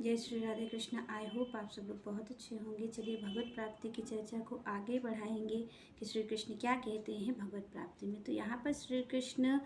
जय Shri Radhe Krishna. I hope आप सब लोग बहुत अच्छे होंगे। चलिए भगवत प्राप्ति की चर्चा को आगे बढ़ाएंगे कि श्री कृष्ण क्या कहते हैं भगवत प्राप्ति में। तो यहाँ पर श्री कृष्ण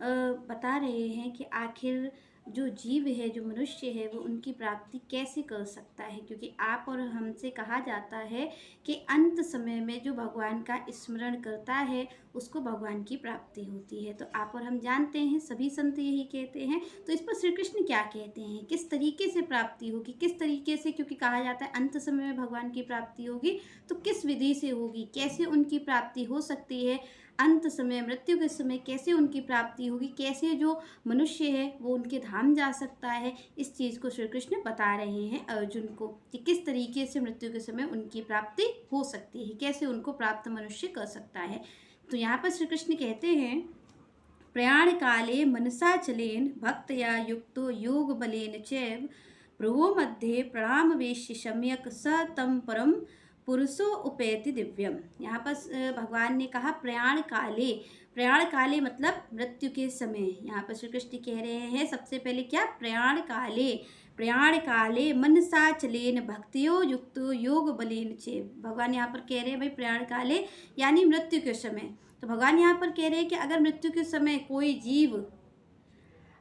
बता रहे हैं कि आखिर जो जीव है, जो मनुष्य है, वो उनकी प्राप्ति कैसे कर सकता है, क्योंकि आप और हमसे कहा जाता है कि अंत समय में जो भगवान का स्मरण करता है उसको भगवान की प्राप्ति होती है। तो आप और हम जानते हैं, सभी संत यही कहते हैं। तो इस पर श्री कृष्ण क्या कहते हैं, किस तरीके से प्राप्ति होगी, किस तरीके से, क्योंकि कहा जाता है अंत समय में भगवान की प्राप्ति होगी, तो किस विधि से होगी, कैसे उनकी प्राप्ति हो सकती है, अंत समय मृत्यु के समय कैसे उनकी प्राप्ति होगी, कैसे जो मनुष्य है वो उनके धाम जा सकता है। इस चीज़ को श्री कृष्ण बता रहे हैं अर्जुन को कि किस तरीके से मृत्यु के समय उनकी प्राप्ति हो सकती है, कैसे उनको प्राप्त मनुष्य कर सकता है। तो यहाँ पर श्री कृष्ण कहते हैं, प्रयाण काले मनसा चलेन भक्तया युक्तो योग बलेन चैव भ्रुवो मध्ये प्रणाम वेश्य सम्यक स तम परम पुरुषो उपेति दिव्यम। यहाँ पर भगवान ने कहा प्रयाण काले, प्रयाण काले मतलब मृत्यु के समय। यहाँ पर श्री कृष्ण कह रहे हैं सबसे पहले क्या, प्रयाण काले, प्रयाण काले मनसा चलेन भक्तियो युक्तो योग बलेन चैव। भगवान यहाँ पर कह रहे हैं भाई प्रयाण काले यानी मृत्यु के समय। तो भगवान यहाँ पर कह रहे हैं कि अगर मृत्यु के समय कोई जीव,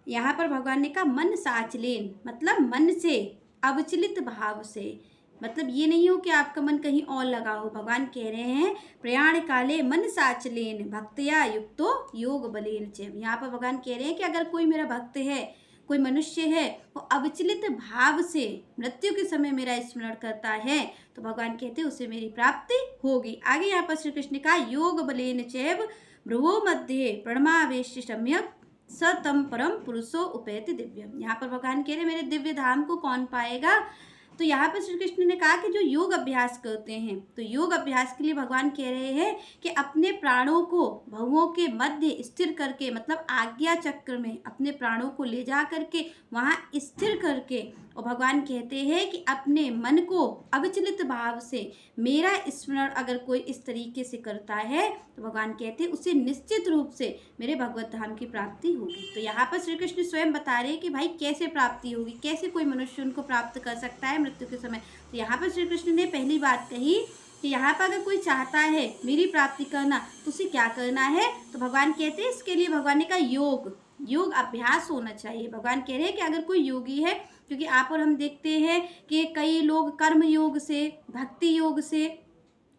यहाँ पर भगवान ने कहा मन साचलेन मतलब मन से, अविचलित भाव से, मतलब ये नहीं हो कि आपका मन कहीं और लगा हो। भगवान कह रहे हैं प्रयाण काले मन साचलेन भक्तया युक्तो योग बलेन चैव। यहाँ पर भगवान कह रहे हैं कि अगर कोई मेरा भक्त है, कोई मनुष्य है, वो अविचलित भाव से मृत्यु के समय मेरा स्मरण करता है, तो भगवान कहते हैं उसे मेरी प्राप्ति होगी। आगे यहाँ पर श्री कृष्ण का योग बलेन चैव भ्रुवो मध्ये प्रणमावेश्य सम्यक स तम परम पुरुषो उपेति दिव्यम। यहाँ पर भगवान कह रहे मेरे दिव्य धाम को कौन पाएगा। तो यहाँ पर श्री कृष्ण ने कहा कि जो योग अभ्यास करते हैं, तो योग अभ्यास के लिए भगवान कह रहे हैं कि अपने प्राणों को भवों के मध्य स्थिर करके, मतलब आज्ञा चक्र में अपने प्राणों को ले जा करके वहाँ स्थिर करके, और भगवान कहते हैं कि अपने मन को अविचलित भाव से मेरा स्मरण अगर कोई इस तरीके से करता है, तो भगवान कहते हैं उसे निश्चित रूप से मेरे भगवत धाम की प्राप्ति होगी। तो यहाँ पर श्री कृष्ण स्वयं बता रहे हैं कि भाई कैसे प्राप्ति होगी, कैसे कोई मनुष्य उनको प्राप्त कर सकता है मृत्यु के समय। तो यहाँ पर श्री कृष्ण ने पहली बात कही कि यहाँ पर अगर कोई चाहता है मेरी प्राप्ति करना, तो उसे क्या करना है। तो भगवान कहते हैं इसके लिए भगवान ने कहा योग अभ्यास होना चाहिए। भगवान कह रहे हैं कि अगर कोई योगी है, क्योंकि आप और हम देखते हैं कि कई लोग कर्म योग से, भक्ति योग से,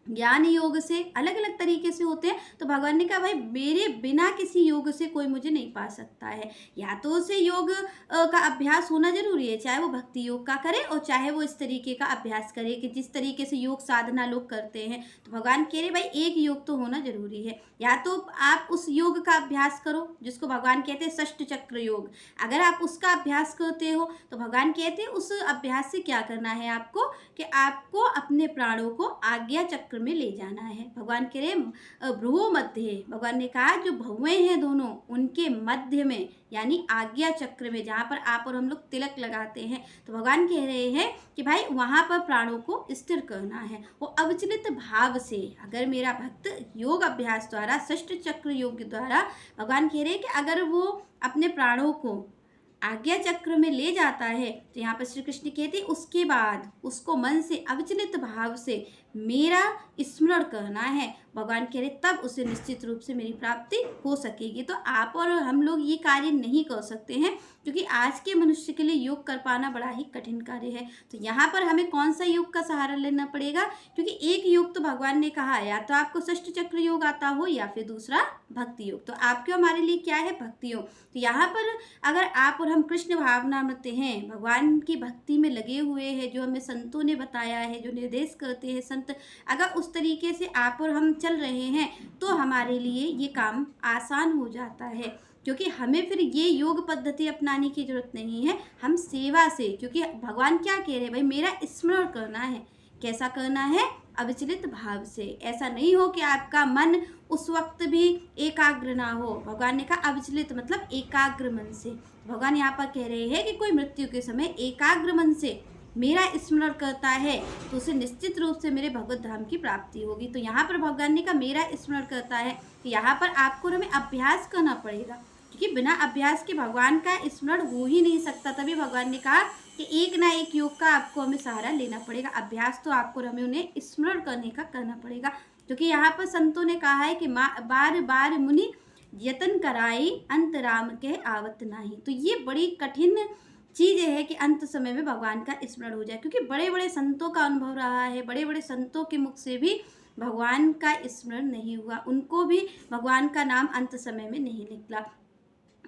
ज्ञान योग से अलग अलग तरीके से होते हैं। तो भगवान ने कहा भाई मेरे बिना किसी योग से कोई मुझे नहीं पा सकता है। या तो उसे योग का अभ्यास होना जरूरी है, चाहे वो भक्ति योग का करे और चाहे वो इस तरीके का अभ्यास करे कि जिस तरीके से योग साधना लोग करते हैं। तो भगवान कह रहे भाई एक योग तो होना जरूरी है। या तो आप उस योग का अभ्यास करो जिसको भगवान कहते हैं षष्ठ चक्र योग। अगर आप उसका अभ्यास करते हो तो भगवान कहते हैं उस अभ्यास से क्या करना है आपको, कि आपको अपने प्राणों को आज्ञा चक्र में ले जाना है। भगवान कह रहे भ्रुवो मध्य, भगवान ने कहा जो भौवें हैं दोनों उनके मध्य में, यानी आज्ञा चक्र में, जहाँ पर आप और हम लोग तिलक लगाते हैं। तो भगवान कह रहे हैं कि भाई वहाँ पर प्राणों को स्थिर करना है, वो अविचलित भाव से। अगर मेरा भक्त योग अभ्यास द्वारा, षष्ठ चक्र योग द्वारा, भगवान कह रहे हैं कि अगर वो अपने प्राणों को आज्ञा चक्र में ले जाता है, तो यहाँ पर श्री कृष्ण कहते हैं उसके बाद उसको मन से अविचलित भाव से मेरा स्मरण करना है। भगवान कह रहे तब उसे निश्चित रूप से मेरी प्राप्ति हो सकेगी। तो आप और हम लोग ये कार्य नहीं कर सकते हैं, क्योंकि आज के मनुष्य के लिए योग कर पाना बड़ा ही कठिन कार्य है। तो यहाँ पर हमें कौन सा योग का सहारा लेना पड़ेगा, क्योंकि एक योग तो भगवान ने कहा या तो आपको षष्ठ चक्र योग आता हो या फिर दूसरा भक्ति योग। तो आपके हमारे लिए क्या है, भक्ति योग। तो यहाँ पर अगर आप और हम कृष्ण भावनामृत हैं, भगवान की भक्ति में लगे हुए हैं, जो हमें संतों ने बताया है, जो निर्देश करते हैं संत, अगर उस तरीके से आप और हम चल रहे हैं तो हमारे लिए ये काम आसान हो जाता है, क्योंकि हमें फिर ये योग पद्धति अपनाने की जरूरत नहीं है। हम सेवा से, क्योंकि भगवान क्या कह रहे हैं भाई मेरा स्मरण करना है। कैसा करना है, अविचलित भाव से। ऐसा नहीं हो कि आपका मन उस वक्त भी एकाग्र ना हो। भगवान ने कहा अविचलित मतलब एकाग्र मन से। भगवान यहाँ पर कह रहे हैं कि कोई मृत्यु के समय एकाग्र मन से मेरा स्मरण करता है तो उसे निश्चित रूप से मेरे भगवत धाम की प्राप्ति होगी। तो यहाँ पर भगवान ने कहा मेरा स्मरण करता है, तो यहाँ पर आपको हमें अभ्यास करना पड़ेगा, क्योंकि बिना अभ्यास के भगवान का स्मरण हो ही नहीं सकता। तभी भगवान ने कहा कि एक ना एक योग का आपको हमें सहारा लेना पड़ेगा। अभ्यास तो आपको और हमें उन्हें स्मरण करने का करना पड़ेगा, क्योंकि यहाँ पर संतों ने कहा है कि बार बार मुनि यतन कराई अंत राम के आवत नाही। तो ये बड़ी कठिन चीज़ है कि अंत समय में भगवान का स्मरण हो जाए, क्योंकि बड़े बड़े संतों का अनुभव रहा है, बड़े बड़े संतों के मुख से भी भगवान का स्मरण नहीं हुआ, उनको भी भगवान का नाम अंत समय में नहीं निकला,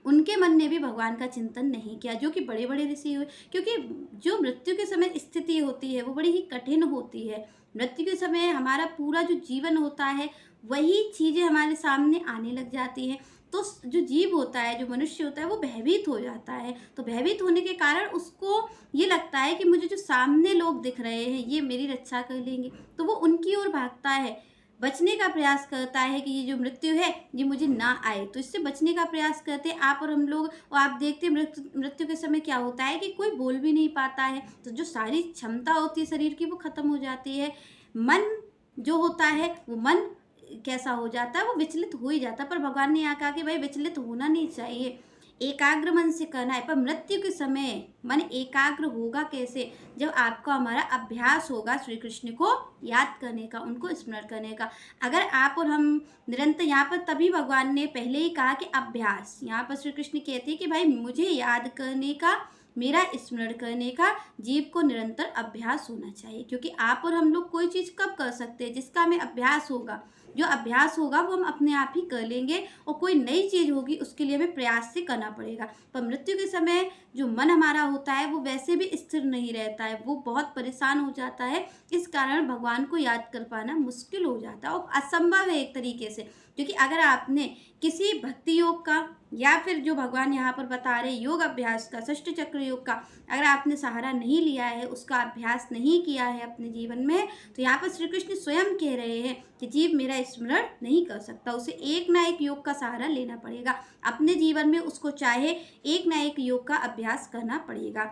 उनके मन ने भी भगवान का चिंतन नहीं किया, जो कि बड़े बड़े ऋषि हुए। क्योंकि जो मृत्यु के समय स्थिति होती है वो बड़ी ही कठिन होती है। मृत्यु के समय हमारा पूरा जो जीवन होता है वही चीज़ें हमारे सामने आने लग जाती हैं, तो जो जीव होता है, जो मनुष्य होता है, वो भयभीत हो जाता है। तो भयभीत होने के कारण उसको ये लगता है कि मुझे जो सामने लोग दिख रहे हैं ये मेरी रक्षा कर लेंगे, तो वो उनकी ओर भागता है, बचने का प्रयास करता है कि ये जो मृत्यु है ये मुझे ना आए। तो इससे बचने का प्रयास करते हैं आप और हम लोग। और आप देखते हैं मृत्यु के समय क्या होता है कि कोई बोल भी नहीं पाता है, तो जो सारी क्षमता होती है शरीर की वो खत्म हो जाती है। मन जो होता है वो मन कैसा हो जाता है, वो विचलित हो ही जाता है। पर भगवान ने यहाँ कहा कि भाई विचलित होना नहीं चाहिए, एकाग्र मन से करना है। पर मृत्यु के समय मन एकाग्र होगा कैसे? जब आपका हमारा अभ्यास होगा श्री कृष्ण को याद करने का, उनको स्मरण करने का। अगर आप और हम निरंतर, यहाँ पर तभी भगवान ने पहले ही कहा कि अभ्यास, यहाँ पर श्री कृष्ण कहते हैं कि भाई मुझे याद करने का, मेरा स्मरण करने का जीव को निरंतर अभ्यास होना चाहिए। क्योंकि आप और हम लोग कोई चीज़ कब कर सकते हैं? जिसका हमें अभ्यास होगा। जो अभ्यास होगा वो हम अपने आप ही कर लेंगे, और कोई नई चीज़ होगी उसके लिए हमें प्रयास से करना पड़ेगा। पर मृत्यु के समय जो मन हमारा होता है वो वैसे भी स्थिर नहीं रहता है, वो बहुत परेशान हो जाता है। इस कारण भगवान को याद कर पाना मुश्किल हो जाता है और असंभव है एक तरीके से। क्योंकि अगर आपने किसी भक्ति योग का या फिर जो भगवान यहाँ पर बता रहे योग अभ्यास का, षष्ठ चक्र योग का, अगर आपने सहारा नहीं लिया है, उसका अभ्यास नहीं किया है अपने जीवन में, तो यहाँ पर श्री कृष्ण स्वयं कह रहे हैं कि जीव मेरा स्मरण नहीं कर सकता, उसे एक ना एक योग का सहारा लेना पड़ेगा। अपने जीवन में उसको चाहे एक ना एक योग का अभ्यास करना पड़ेगा।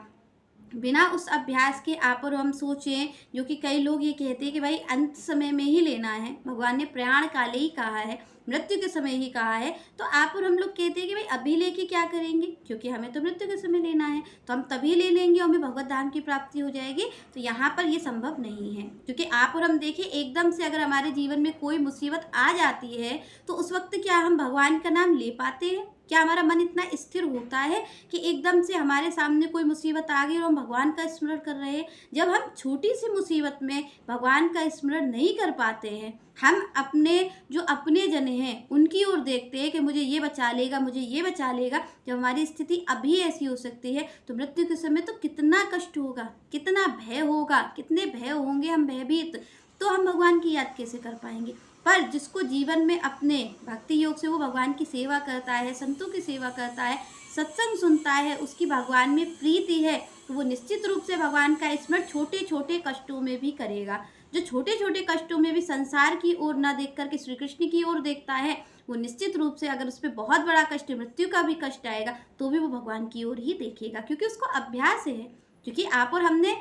बिना उस अभ्यास के आप और हम सोचें, जो कि कई लोग ये कहते हैं कि भाई अंत समय में ही लेना है, भगवान ने प्रयाण काले ही कहा है, मृत्यु के समय ही कहा है, तो आप और हम लोग कहते हैं कि भाई अभी लेके क्या करेंगे, क्योंकि हमें तो मृत्यु के समय लेना है, तो हम तभी ले लेंगे और हमें भगवत धाम की प्राप्ति हो जाएगी। तो यहाँ पर ये संभव नहीं है, क्योंकि आप और हम देखिए एकदम से अगर हमारे जीवन में कोई मुसीबत आ जाती है तो उस वक्त क्या हम भगवान का नाम ले पाते हैं? क्या हमारा मन इतना स्थिर होता है कि एकदम से हमारे सामने कोई मुसीबत आ गई और हम भगवान का स्मरण कर रहे हैं? जब हम छोटी सी मुसीबत में भगवान का स्मरण नहीं कर पाते हैं, हम अपने जो अपने जन हैं उनकी ओर देखते हैं कि मुझे ये बचा लेगा, मुझे ये बचा लेगा। जब हमारी स्थिति अभी ऐसी हो सकती है तो मृत्यु के समय तो कितना कष्ट होगा, कितना भय होगा, कितने भय होंगे हम भयभीत, तो हम भगवान की याद कैसे कर पाएंगे? पर जिसको जीवन में अपने भक्ति योग से वो भगवान की सेवा करता है, संतों की सेवा करता है, सत्संग सुनता है, उसकी भगवान में प्रीति है, तो वो निश्चित रूप से भगवान का स्मरण छोटे छोटे कष्टों में भी करेगा। जो छोटे छोटे कष्टों में भी संसार की ओर ना देख करके श्री कृष्ण की ओर देखता है, वो निश्चित रूप से अगर उस पर बहुत बड़ा कष्ट, मृत्यु का भी कष्ट आएगा, तो भी वो भगवान की ओर ही देखेगा, क्योंकि उसको अभ्यास है। क्योंकि आप और हमने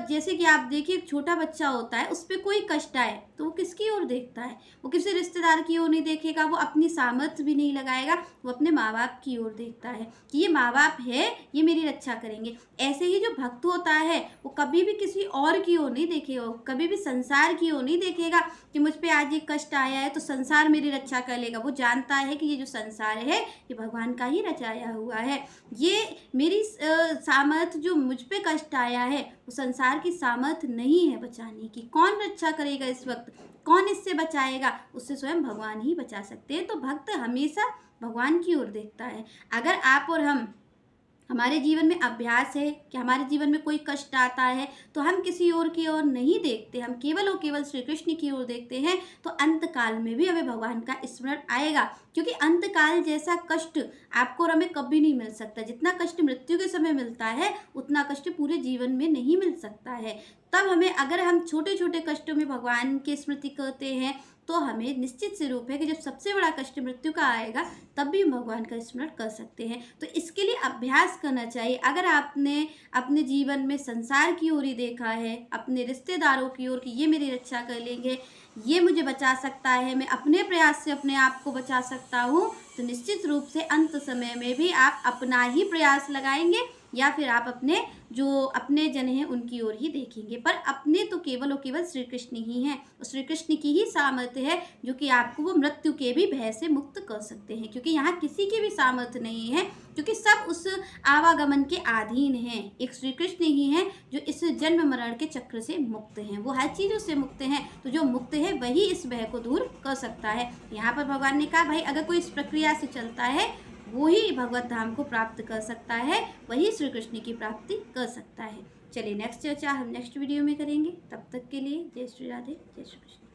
जैसे कि आप देखिए एक छोटा बच्चा होता है, उस पर कोई कष्ट आए तो वो किसकी ओर देखता है? वो किसी रिश्तेदार की ओर नहीं देखेगा, वो अपनी सामर्थ्य भी नहीं लगाएगा, वो अपने माँ बाप की ओर देखता है कि ये माँ बाप है, ये मेरी रक्षा करेंगे। ऐसे ही जो भक्त होता है वो कभी भी किसी और की ओर नहीं देखेगा, कभी भी संसार की ओर नहीं देखेगा कि मुझ पर आज ये कष्ट आया है तो संसार मेरी रक्षा कर लेगा। वो जानता है कि ये जो संसार है ये भगवान का ही रचाया हुआ है, ये मेरी सामर्थ्य जो मुझ पे कष्ट आया है वो संसार की सामर्थ्य नहीं है बचाने की। कौन रक्षा करेगा इस वक्त, कौन इससे बचाएगा? उससे स्वयं भगवान ही बचा सकते हैं। तो भक्त हमेशा भगवान की ओर देखता है। अगर आप और हमारे जीवन में अभ्यास है कि हमारे जीवन में कोई कष्ट आता है तो हम किसी और की ओर नहीं देखते, हम केवल और केवल श्री कृष्ण की ओर देखते हैं, तो अंत काल में भी हमें भगवान का स्मरण आएगा। क्योंकि अंत काल जैसा कष्ट आपको और हमें कभी नहीं मिल सकता। जितना कष्ट मृत्यु के समय मिलता है उतना कष्ट पूरे जीवन में नहीं मिल सकता है। तब हमें, अगर हम छोटे छोटे कष्टों में भगवान की स्मृति करते हैं, तो हमें निश्चित से रूप है कि जब सबसे बड़ा कष्ट मृत्यु का आएगा तब भी हम भगवान का स्मरण कर सकते हैं। तो इसके लिए अभ्यास करना चाहिए। अगर आपने अपने जीवन में संसार की ओर ही देखा है, अपने रिश्तेदारों की ओर कि ये मेरी रक्षा कर लेंगे, ये मुझे बचा सकता है, मैं अपने प्रयास से अपने आप को बचा सकता हूँ, तो निश्चित रूप से अंत समय में भी आप अपना ही प्रयास लगाएंगे या फिर आप अपने जो अपने जन हैं उनकी ओर ही देखेंगे। पर अपने तो केवल और केवल श्री कृष्ण ही हैं। श्री कृष्ण की ही सामर्थ्य है जो कि आपको वो मृत्यु के भी भय से मुक्त कर सकते हैं, क्योंकि यहाँ किसी की भी सामर्थ्य नहीं है, क्योंकि सब उस आवागमन के अधीन हैं। एक श्री कृष्ण ही हैं जो इस जन्म मरण के चक्र से मुक्त हैं, वो हर चीज़ों से मुक्त हैं। तो जो मुक्त है वही इस भय को दूर कर सकता है। यहाँ पर भगवान ने कहा भाई अगर कोई इस प्रक्रिया से चलता है वो ही भगवत धाम को प्राप्त कर सकता है, वही श्री कृष्ण की प्राप्ति कर सकता है। चलिए नेक्स्ट चर्चा हम नेक्स्ट वीडियो में करेंगे। तब तक के लिए जय श्री राधे, जय श्री कृष्ण।